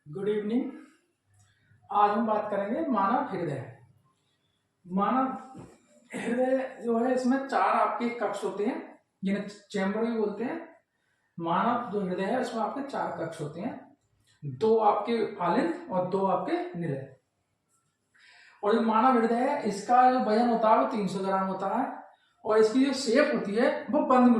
Good evening. आज हम बात करेंगे मानव हृदय। मानव हृदय जो है, इसमें चार आपके कक्ष होते हैं जिन्हें चैम्बर भी बोलते हैं। मानव जो हृदय है उसमें आपके चार कक्ष होते हैं, दो आपके आलिंद और दो आपके निलय। और जो मानव हृदय है इसका जो वजन होता है वो 300 ग्राम होता है। और इसकी जो शेप होती है वो बंद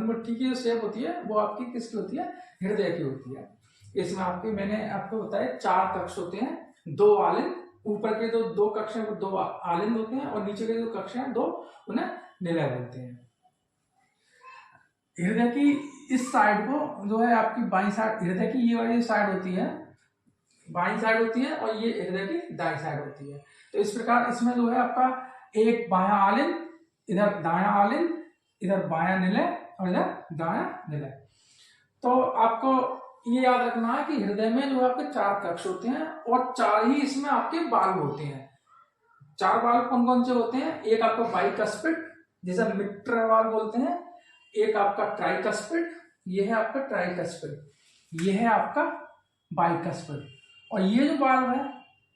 मुट्ठी की जो शेप होती है वो आपकी किसकी होती है? हृदय की होती है। इसमें आपके मैंने आपको बताया चार कक्ष होते हैं, दो आलिंद, ऊपर के जो दो कक्ष हैं वो दो आलिंद होते हैं और नीचे के जो कक्ष हैं दो, उन्हें निलय बोलते हैं। हृदय की इस साइड को जो है आपकी बाईं साइड, हृदय की ये वाली साइड होती है बाईं साइड होती है और ये हृदय की दाईं साइड होती है। तो इस प्रकार इसमें जो है आपका एक बायां आलिंद, इधर दायां आलिंद, इधर बायां निलय और इधर दायां निलय। तो आपको ये याद रखना है कि हृदय में जो आपके चार कक्ष होते हैं और चार ही इसमें आपके वाल्व होते हैं। चार वाल्व कौन कौन से होते हैं? एक आपका बाइकस्पिड जिसे मिट्रल वाल्व बोलते हैं, एक आपका ट्राइकस्पिड, ये है आपका ट्राइकस्पिड, ये है आपका बाइकस्पिड, और ये जो वाल्व है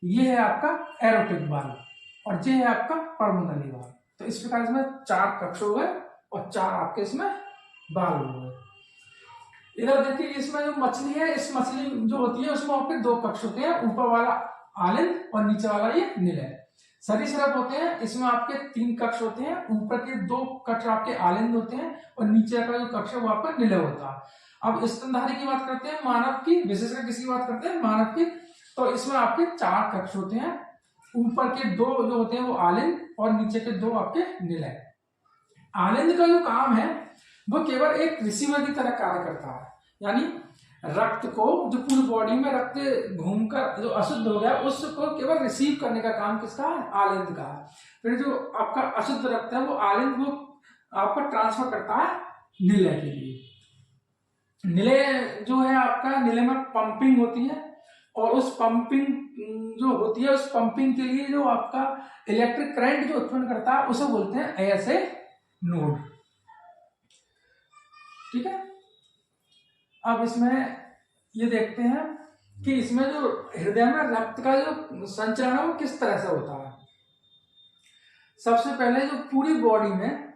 ये है आपका एरोटिक वाल्व और ये है आपका पर्मोनरी वाल्व। तो इस प्रकार इसमें चार कक्ष हो गए और चार आपके इसमें वाल्व हो गए। इधर देखिए इसमें जो मछली है, इस मछली जो होती है उसमें आपके दो कक्ष होते हैं, ऊपर वाला आलिंद और नीचे वाला ये निलय। सरीसृप होते हैं, इसमें आपके तीन कक्ष होते हैं, ऊपर के दो कक्ष आपके आलिंद होते हैं और नीचे का जो कक्ष है वो आपका निलय होता है। अब स्तनधारी की बात करते हैं, मानव की, विशेषकर किसकी बात करते हैं? मानव की। तो इसमें आपके चार कक्ष होते हैं, ऊपर के दो जो होते हैं वो आलिंद और नीचे के दो आपके निलय। आलिंद का जो काम है वो केवल एक रिसीवर की तरह कार्य करता है, यानी रक्त को, जो पूरी बॉडी में रक्त घूमकर जो अशुद्ध हो गया उसको केवल रिसीव करने का काम किसका है? आलिंद का है। फिर जो आपका अशुद्ध रक्त है वो आलिंद वो आपका ट्रांसफर करता है निलय के लिए। निलय जो है आपका, निलय में पंपिंग होती है और उस पंपिंग जो होती है उस पंपिंग के लिए जो आपका इलेक्ट्रिक करंट जो उत्पन्न करता है उसे बोलते हैं एएसए नोड। ठीक है। अब इसमें ये देखते हैं कि इसमें जो हृदय में रक्त का जो संचरण है वो किस तरह से होता है। सबसे पहले जो पूरी बॉडी में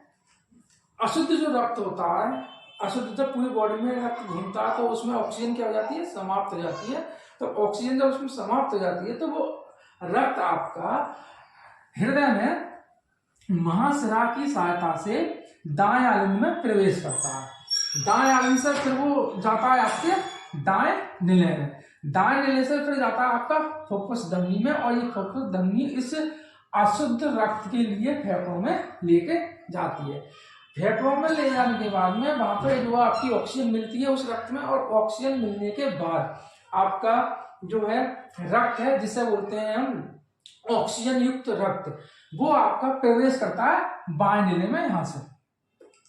अशुद्ध जो रक्त होता है, अशुद्ध जब पूरी बॉडी में रक्त घूमता है तो उसमें ऑक्सीजन क्या हो जाती है? समाप्त हो जाती है। तो ऑक्सीजन जब उसमें समाप्त हो जाती है तो वो रक्त आपका हृदय में महाशिरा की सहायता से दाएं आलिंद में प्रवेश करता है। दाएं आलिंद से फिर वो जाता है आपके दाएं निलय में, दाएं निलय से फिर जाता है आपका फुफ्फुस धमनी में, और ये फुफ्फुस धमनी इस अशुद्ध रक्त के लिए फेफड़ों में लेके जाती है। फेफड़ों में ले जाने के बाद में वहां पर जो आपकी ऑक्सीजन मिलती है उस रक्त में, और ऑक्सीजन मिलने के बाद आपका जो है रक्त है जिसे बोलते हैं हम ऑक्सीजन युक्त रक्त, वो आपका प्रवेश करता है बाएं निलय में, यहां से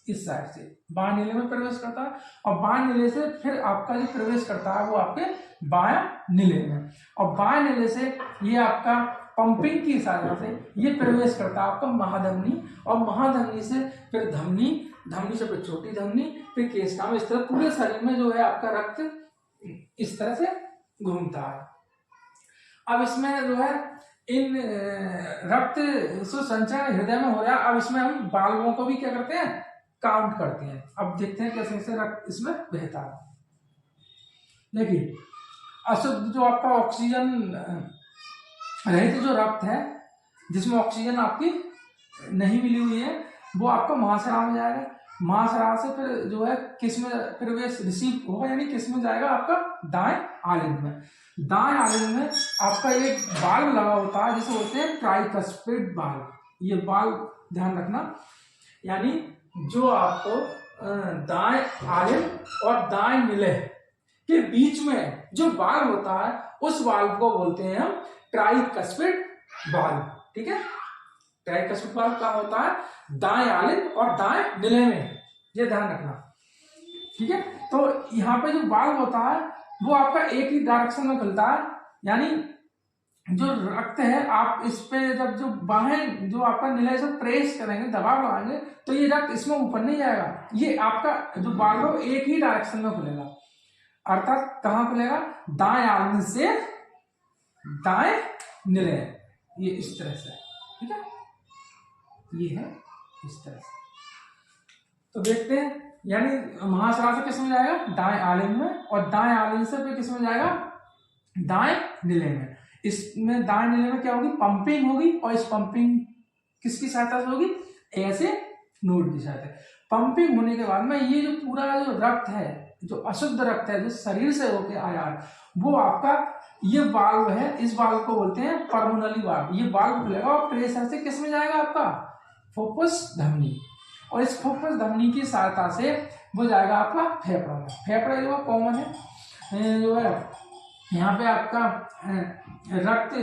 इस साइड से बाएं निलय में प्रवेश करता है, और बाएं निलय से फिर आपका जो प्रवेश करता है वो आपके बाएं निलय में, और बाएं निलय से ये आपका पंपिंग की सहायता से ये प्रवेश करता है आपका महाधमनी, और महाधमनी से फिर धमनी, धमनी से फिर छोटी धमनी, फिर केशिका में, इस तरह पूरे शरीर में जो है आपका रक्त इस तरह से घूमता है। अब इसमें जो है इन रक्त संचरण हृदय में हो रहा है। अब इसमें हम बाल्वों को भी क्या करते हैं? काउंट करते हैं। अब देखते हैं कैसे कैसे रक्त इसमें बहता है। देखिए, अशुद्ध जो आपका ऑक्सीजन रहित जो रक्त है जिसमें ऑक्सीजन आपकी नहीं मिली हुई है वो आपका महाशिरा में जाएगा। महाशिरा से फिर जो है किस में प्रवेश रिसीव होगा, यानी किस में जाएगा? आपका दाएं आलिंद में। दाएं आलिंद में आपका एक वाल्व लगा होता है जिसे बोलते हैं ट्राइकस्पिड वाल्व। ये वाल्व ध्यान रखना, यानी जो आपको दाएं आलिंद और दाएं निलय के बीच में जो वाल्व होता है उस वाल्व को बोलते हैं हम ट्राइकस्पिड वाल्व। ठीक है। ट्राइकस्पिड वाल्व क्या होता है? दाएं आलिंद और दाएं निलय में, ये ध्यान रखना। ठीक है। तो यहाँ पे जो वाल्व होता है वो आपका एक ही डायरेक्शन में खुलता है, यानी जो रक्त है आप इस पे जब जो बाहें जो आपका निलय से प्रेस करेंगे, दबाव लगाएंगे, तो ये रक्त इसमें ऊपर नहीं जाएगा, ये आपका जो वाल्व एक ही डायरेक्शन में खुलेगा। अर्थात कहाँ खुलेगा, दाएं आलन से दाएं निलय, ये इस तरह से, ठीक है, ये है इस तरह से। तो देखते हैं, यानी महाश्राव से किस में जाएगा, दाएं आलन में, और दाएं आलन से फिर किस में जाएगा, दाएं निलय में। इसमें दाएं निलय में क्या होगी, पंपिंग होगी, और इस पंपिंग किसकी सहायता से होगी, ऐसे नोड की सहायता। पंपिंग होने के बाद में ये जो पूरा जो रक्त है, जो अशुद्ध रक्त है, जो शरीर से होके आया है, वो आपका ये वाल्व है, इस वाल्व को बोलते हैं पल्मोनरी वाल्व। ये वाल्व खुलेगा और प्रेशर से किस में जाएगा, आपका फुफ्फुस धमनी, और इस फुफ्फुस धमनी की सहायता से वो जाएगा आपका फेफड़ा में। फेफड़ा जो कॉमन है, जो है यहाँ पे आपका रक्त,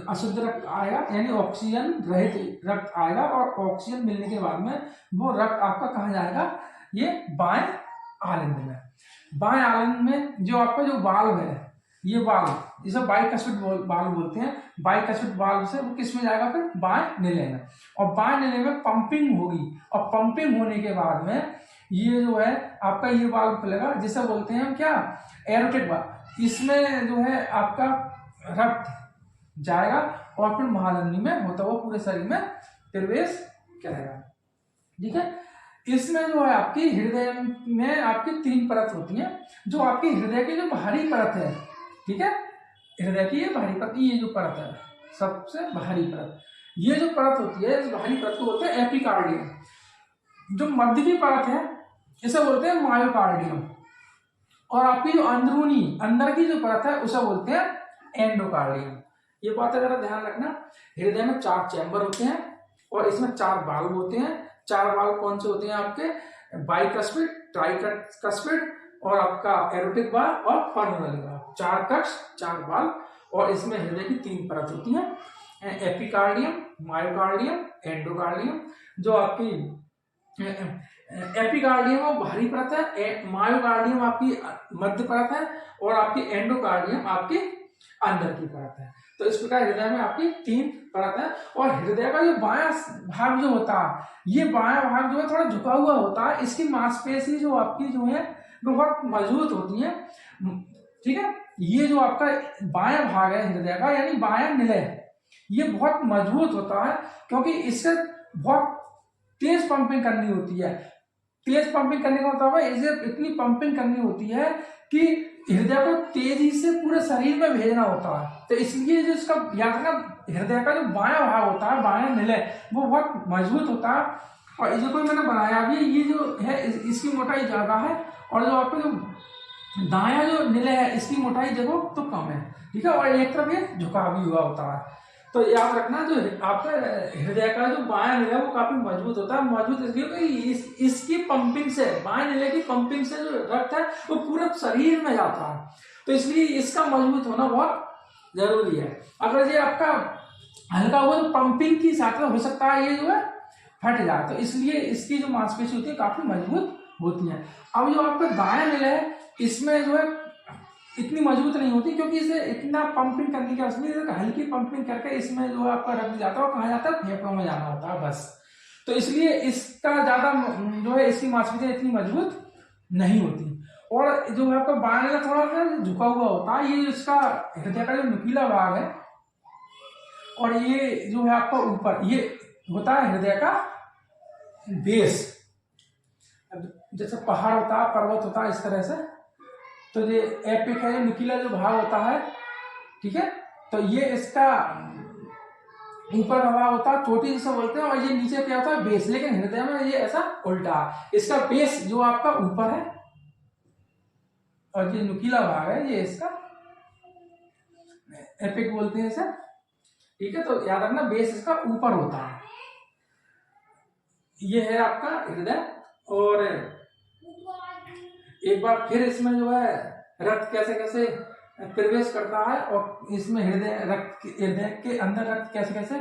अशुद्ध रक्त आएगा, यानी ऑक्सीजन रहित रक्त आएगा, और ऑक्सीजन मिलने के बाद में वो रक्त आपका कहाँ जाएगा, ये बाएं आलन में। बाएं आलन में जो आपका जो वाल्व है, ये वाल्व इसे बाइकस्पिड वाल्व बोलते हैं। बाइकस्पिड वाल्व से वो किस में जाएगा, फिर बाएं निलय में, और बाएं निलय में पंपिंग होगी, और पंपिंग होने के बाद में ये जो है आपका ये वाल्व खुलेगा, जिसे बोलते हैं क्या, एरोटिक वाल्व। इसमें जो है आपका रक्त जाएगा और फिर महाधमनी में होता हुआ पूरे शरीर में प्रवेश करेगा, ठीक है। इसमें जो है आपकी हृदय में आपकी 3 परत होती हैं। जो आपकी हृदय की जो बाहरी परत है, ठीक है, हृदय की ये बाहरी परत, ये जो परत है सबसे बाहरी परत, ये जो परत होती है, इस बाहरी परत को बोलते हैं एपिकार्डियम। जो मध्य की परत है इसे बोलते हैं मायोकार्डियम, और आपकी जो अंदरूनी अंदर की जो परत है उसे बोलते हैं एंडोकार्डियम। ये बात अगर ध्यान रखना, हृदय में 4 चैम्बर होते हैं, और इसमें 4 वाल्व होते हैं। 4 वाल्व कौन से होते हैं आपके, बाइकस्पिड, ट्राइकस्पिड, और आपका एरोटिक वाल्व और पल्मोनरी वाल्व। 4 कक्ष, 4 वाल्व, और इसमें हृदय की 3 परत होती हैं, एपिकार्डियम, मायोकार्डियम, एंडोकार्डियम। जो आपकी एपिकार्डियम वो बाहरी परत है, मायोकार्डियम आपकी मध्य परत है, और आपकी एंडोकार्डियम आपकी अंदर की परत है। तो इस प्रकार हृदय में आपकी 3 परत है। और हृदय का जो बायां भाग जो होता है, ये बायां भाग जो है थोड़ा झुका हुआ होता है। इसकी मांसपेशी जो आपकी जो है वो बहुत मजबूत होती है, ठीक है। ये जो आपका बायां भाग है हृदय का, यानी बायां निलय, ये बहुत मजबूत होता है, क्योंकि इससे बहुत तेज पंपिंग करनी होती है। तेज पंपिंग करने का मतलब है, इसे इतनी पंपिंग करनी होती है कि हृदय को तेजी से पूरे शरीर में भेजना होता है। तो इसलिए जो इसका याद रखना, हृदय का जो बायां भाग होता है, बायां निलय, वो बहुत मजबूत होता है। और ये जो कोई मैंने बनाया भी, ये जो है इसकी मोटाई ज्यादा है, और जो आपका जो दायां जो निलय है इसकी मोटाई देखो तो कम है, ठीक है। और एक तरफ ये झुका भी हुआ होता है। तो याद रखना, जो आपका हृदय का जो बायां निलय वो काफी मजबूत होता है। मजबूत इसलिए कि इसकी पंपिंग से, बाएं निलय की पंपिंग से जो रक्त है वो पूरे शरीर में जाता है। तो इसलिए इसका मजबूत होना बहुत जरूरी है। अगर ये आपका हल्का हुआ तो पंपिंग की साथ में हो सकता है ये जो है फट जाए। तो इसलिए इसकी जो मांसपेशी होती है काफी मजबूत होती है। अब जो आपका दायां निलय है, इसमें जो है इतनी मजबूत नहीं होती, क्योंकि इसे इतना पंपिंग करने की आवश्यकता है। हल्की पंपिंग करके इसमें जो आपका रक्त जाता है वो कहाँ जाता है, फेफड़ों में जाना होता है बस। तो इसलिए इसका ज्यादा जो है इसकी मांसपेशियां इतनी मजबूत नहीं होती। और जो है आपका बायां निलय थोड़ा सा झुका हुआ होता है। ये इसका हृदय का जो नुकीला भाग है, और ये जो है आपका ऊपर ये होता है हृदय का बेस। जैसे पहाड़ होता है, पर्वत होता है, इस तरह से। तो ये एपिक है, ये नुकीला जो भाग होता है, ठीक है। तो ये इसका ऊपर का भाग होता है, चोटी जिसे बोलते हैं, और ये नीचे क्या होता है, बेस। लेकिन हृदय में ये ऐसा उल्टा, इसका बेस जो आपका ऊपर है, और ये नुकीला भाग है, ये इसका एपिक बोलते हैं इसे, ठीक है। तो याद रखना, बेस इसका ऊपर होता है। ये है आपका हृदय। और एक बार फिर इसमें जो है रक्त कैसे कैसे प्रवेश करता है, और इसमें हृदय के अंदर रक्त कैसे कैसे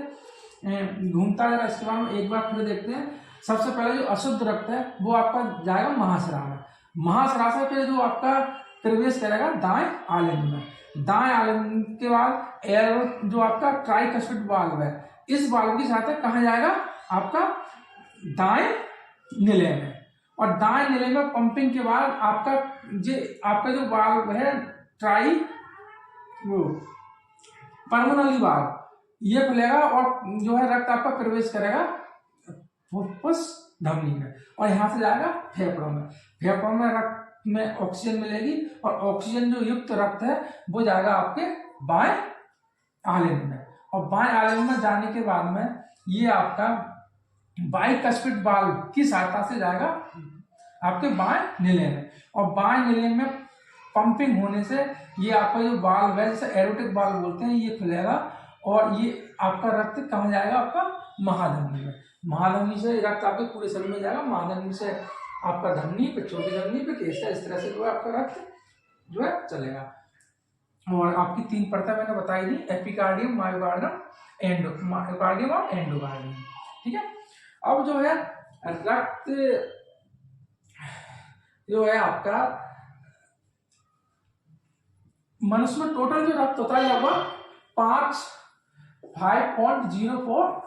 घूमता है, इसके बारे में एक बार फिर देखते हैं। सबसे पहले जो अशुद्ध रक्त है वो आपका जाएगा महाश्राव में। महाश्राव से जो आपका प्रवेश करेगा दाएं आलन में। दाएं आलन के बाद एयर जो आपका ट्राइकस्पिड वाल्व है, इस वाल्व की सहायता कहाँ जाएगा, आपका दाएं निलय में। और दाएं नीले में पंपिंग के बाद आपका जो वाल्व है ट्राई वो पल्मोनरी वाल्व ये खुलेगा और जो है रक्त आपका प्रवेश करेगा फुफ्फुस धमनी में और यहाँ से जाएगा फेफड़ों में। फेफड़ों में रक्त में ऑक्सीजन मिलेगी और ऑक्सीजन जो युक्त रक्त है वो जाएगा आपके बाएं आलिंद में और बाएं आलिंद में जाने के बाद में ये आपका बाइकस्पिड वाल्व की सहायता से जाएगा आपके बाएं नीले में और बाएं नीले में पंपिंग होने से ये आपका जो वाल्व है जैसे एरोटिक वाल्व बोलते हैं ये खुलेगा और ये आपका रक्त कहाँ जाएगा आपका महाधमनी में। महाधमनी से रक्त आपके पूरे शरीर में जाएगा, महाधमनी से आपका धमनी पे छोटी धमनी पे केसटा इस तरह से जो है आपका रक्त जो है चलेगा। और आपकी 3 परतें मैंने बताई दी, एपिकार्डियम, मायोकार्डियम और एंडोकार्डियम। ठीक है, अब जो है रक्त जो है आपका मनुष्य में टोटल जो रक्त होता है लगभग 5.04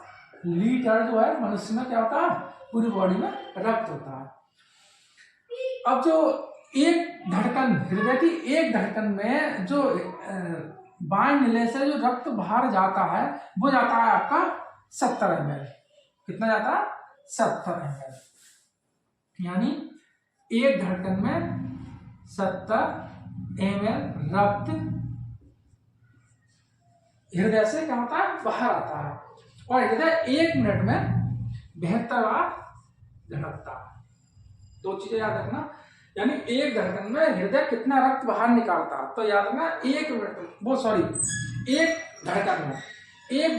लीटर जो है मनुष्य में क्या होता है पूरी बॉडी में रक्त होता है। अब जो एक धड़कन हृदय की एक धड़कन में जो बाएं नीले से जो रक्त बाहर जाता है वो जाता है आपका 70 ml। कितना जाता है 70 ml, यानी एक धड़कन में 70 ml रक्त हृदय से क्या होता है बाहर आता है और हृदय 1 मिनट में 72 बार धड़कता है। 2 चीजें याद रखना, यानी एक धड़कन में हृदय कितना रक्त बाहर निकालता है तो याद रखना एक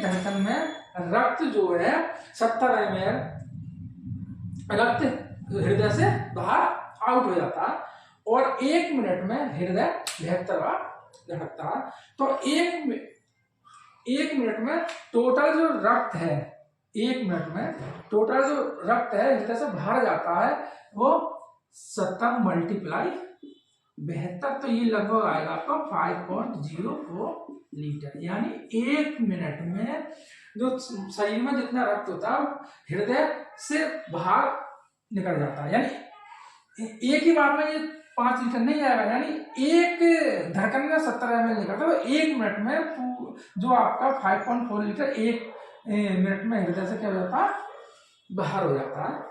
धड़कन में रक्त जो है 70 ml रक्त हृदय से बाहर आउट हो जाता है और 1 मिनट में हृदय 72 बार धड़कता है। तो एक मिनट में टोटल जो रक्त है, 1 मिनट में टोटल जो रक्त है हृदय से बाहर जाता है वो 70 × 72 तो ये लगभग आएगा आपका 5.04 लीटर। यानी 1 मिनट में जो शरीर में जितना रक्त होता है हृदय से बाहर निकल जाता है। यानी एक ही बार में ये 5 लीटर नहीं आएगा, यानी एक धड़कन में 70 ml निकलता है तो 1 मिनट में जो आपका 5.4 लीटर 1 मिनट में हृदय से क्या हो जाता है बाहर हो जाता है।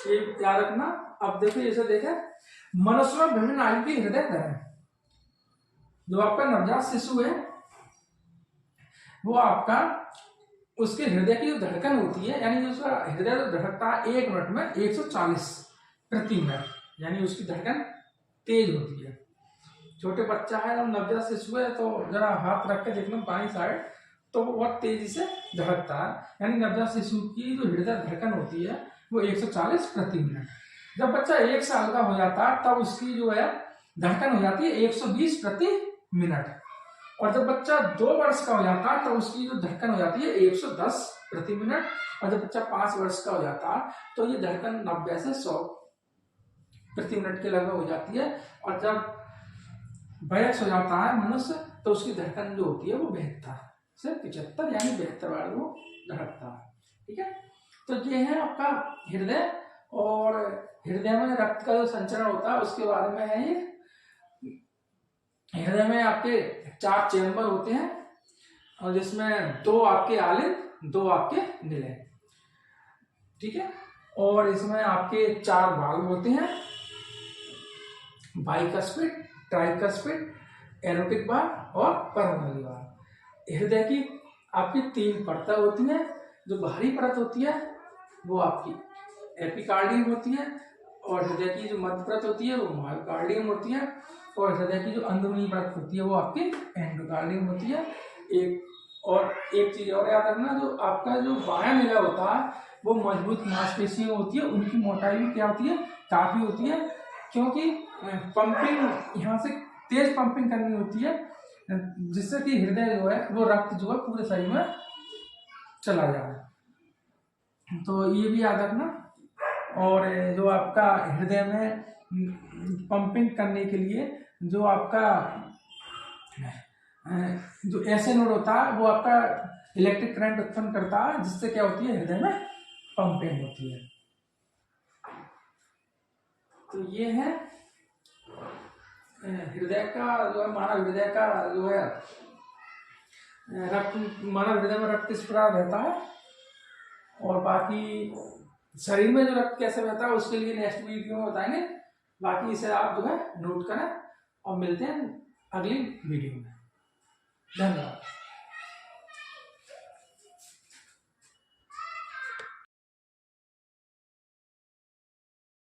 ये याद रखना। अब देखो जैसे देखे मनुष्य में विभिन्न आयु की हृदय दर है। जो आपका नवजात शिशु है वो आपका उसके हृदय की जो धड़कन होती है, यानी जो उसका हृदय जो धड़कता है 1 मिनट में 140 प्रति मिनट, यानी उसकी धड़कन तेज होती है। छोटे बच्चा है और नवजात शिशु है तो जरा हाथ रख के देखना बाईं साइड तो वो बहुत तेजी से धड़कता है। यानी नवजात शिशु की जो हृदय धड़कन होती है वो 140 प्रति मिनट। जब बच्चा 1 साल का हो जाता है तब उसकी जो है धड़कन हो जाती है 120 प्रति मिनट और जब बच्चा 2 वर्ष का हो जाता है तो उसकी जो धड़कन हो जाती है 110 प्रति मिनट और जब बच्चा 5 वर्ष का हो जाता है तो ये धड़कन 90 से 100 प्रति मिनट के लगभग हो जाती है और जब वयस्क हो जाता है मनुष्य तो उसकी धड़कन जो होती है वो 72 से 75 यानी 72 बार वो धड़कता है। ठीक है, तो ये है आपका हृदय और हृदय में रक्त का जो संचरण होता है उसके बारे में है ये। हृदय में आपके 4 चेम्बर होते हैं और जिसमें 2 आपके आलिंद 2 आपके नीले। ठीक है, और इसमें आपके 4 वाल्व होते हैं, बाइकस्पिड, ट्राइकस्पिड, एरोटिक वाल्व और पल्मोनरी वाल्व। हृदय की आपकी 3 परतें होती हैं। जो बाहरी परत होती है वो आपकी एपिकार्डियम होती है और हृदय की जो मध्य परत होती है वो मायोकार्डियम होती है और हृदय की जो अंदरूनी परत होती है वो आपकी एंडोकार्डियम होती है। एक चीज और याद रखना, जो आपका जो बायां नीला होता है वो मजबूत मांसपेशियां होती है, उनकी मोटाई भी क्या होती है काफी होती है, क्योंकि पंपिंग यहाँ से तेज पंपिंग करनी होती है जिससे कि हृदय जो है वो रक्त जो है पूरे शरीर में चला जाए। तो ये भी याद रखना। और जो आपका हृदय में पंपिंग करने के लिए जो आपका जो ऐसे नोड होता है वो आपका इलेक्ट्रिक करंट उत्पन्न करता है जिससे क्या होती है हृदय में पंपिंग होती है। तो ये है हृदय का जो है, मानव हृदय का जो है रक्त, मानव हृदय में रक्त किस प्रकार रहता है, और बाकी शरीर में जो रक्त कैसे रहता है उसके लिए नेक्स्ट वीडियो में बताएंगे। बाकी इसे आप जो है नोट करें और मिलते हैं अगली वीडियो में। धन्यवाद।